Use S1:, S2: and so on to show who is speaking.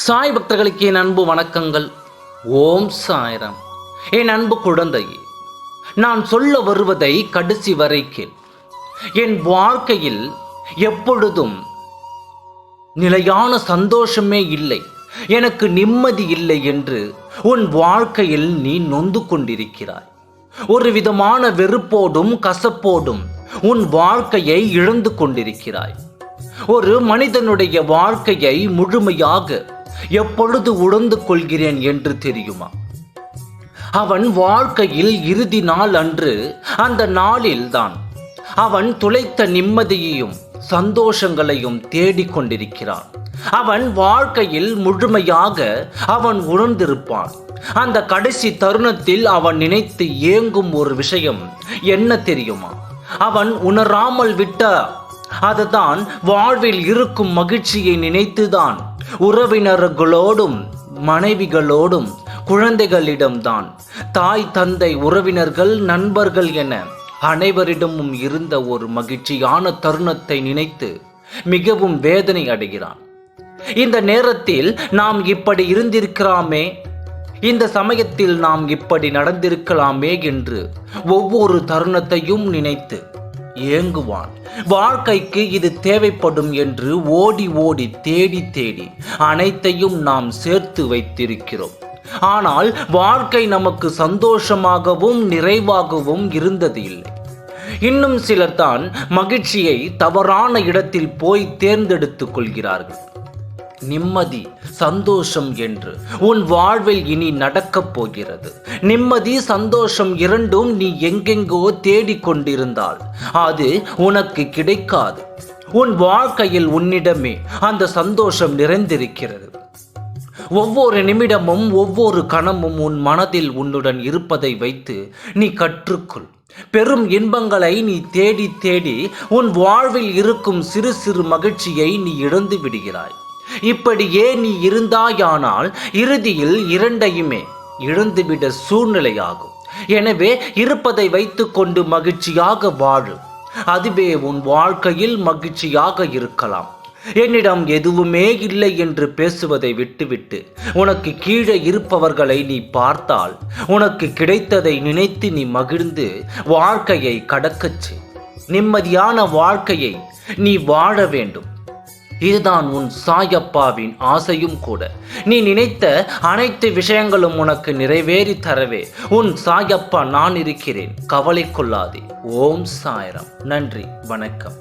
S1: சாய் பக்தர்களுக்கு என் அன்பு வணக்கங்கள். ஓம் சாய்ராம். என் அன்பு குழந்தையே, நான் சொல்ல வருவதை கடைசி வரை கேள். என் வாழ்க்கையில் எப்பொழுதும் நிலையான சந்தோஷமே இல்லை, எனக்கு நிம்மதி இல்லை என்று உன் வாழ்க்கையில் நீ நொந்து கொண்டிருக்கிறாய். ஒரு விதமான வெறுப்போடும் கசப்போடும் உன் வாழ்க்கையை இழந்து கொண்டிருக்கிறாய். ஒரு மனிதனுடைய வாழ்க்கையை முழுமையாக எப்பொழுது உணர்ந்து கொள்கிறேன் என்று தெரியுமா? அவன் வாழ்க்கையில் இறுதி நாள் அன்று, அந்த நாளில்தான் அவன் துளைத்த நிம்மதியையும் சந்தோஷங்களையும் தேடிக்கொண்டிருக்கிறான். அவன் வாழ்க்கையில் முழுமையாக அவன் உணர்ந்திருப்பான். அந்த கடைசி தருணத்தில் அவன் நினைத்து ஏங்கும் ஒரு விஷயம் என்ன தெரியுமா? அவன் உணராமல் விட்ட அதுதான் வாழ்வில் இருக்கும் மகிழ்ச்சியை நினைத்துதான் உறவினர்களோடும் மனைவிகளோடும் குழந்தைகளிடம்தான், தாய் தந்தை உறவினர்கள் நண்பர்கள் என அனைவரிடமும் இருந்த ஒரு மகிழ்ச்சியான தருணத்தை நினைத்து மிகவும் வேதனை அடைகிறான். இந்த நேரத்தில் நாம் இப்படி இருந்திருக்கிறோமே, இந்த சமயத்தில் நாம் இப்படி நடந்திருக்கலாமே என்று ஒவ்வொரு தருணத்தையும் நினைத்து ஏங்குவான். வாழ்க்கைக்கு இது தேவைப்படும் என்று ஓடி ஓடி தேடி தேடி அனைத்தையும் நாம் சேர்த்து வைத்திருக்கிறோம். ஆனால் வாழ்க்கை நமக்கு சந்தோஷமாகவும் நிறைவாகவும் இருந்தது இல்லை. இன்னும் சிலர் தான் மகிழ்ச்சியை தவறான இடத்தில் போய் தேர்ந்தெடுத்துக் கொள்கிறார்கள். நிம்மதி சந்தோஷம் என்று உன் வாழ்வில் இனி நடக்கப் போகிறது. நிம்மதி சந்தோஷம் இரண்டும் நீ எங்கெங்கோ தேடிக்கொண்டிருந்தால் அது உனக்கு கிடைக்காது. உன் வாழ்க்கையில் உன்னிடமே அந்த சந்தோஷம் நிறைந்திருக்கிறது. ஒவ்வொரு நிமிடமும் ஒவ்வொரு கணமும் உன் மனதில் உன்னுடன் இருப்பதை வைத்து நீ கற்றுக்கொள். பெரும் இன்பங்களை நீ தேடி தேடி உன் வாழ்வில் இருக்கும் சிறு சிறு மகிழ்ச்சியை நீ இழந்து விடுகிறாய். இப்படியே நீ இருந்தாயானால் இறுதியில் இரண்டையுமே இழந்துவிட சூழ்நிலையாகும். எனவே இருப்பதை வைத்துக்கொண்டு மகிழ்ச்சியாக வாழு. அதுவே உன் வாழ்க்கையில் மகிழ்ச்சியாக இருக்கலாம். என்னிடம் எதுவுமே இல்லை என்று பேசுவதை விட்டுவிட்டு உனக்கு கீழே இருப்பவர்களை நீ பார்த்தால் உனக்கு கிடைத்ததை நினைத்து நீ மகிழ்ந்து வாழ்க்கையை கடக்கச் செய். நிம்மதியான வாழ்க்கையை நீ வாழ வேண்டும். இதுதான் உன் சாயப்பாவின் ஆசையும் கூட. நீ நினைத்த அனைத்து விஷயங்களும் உனக்கு நிறைவேறி தரவே உன் சாயப்பா நான் இருக்கிறேன். கவலை கொள்ளாதே. ஓம் சாய்ராம். நன்றி, வணக்கம்.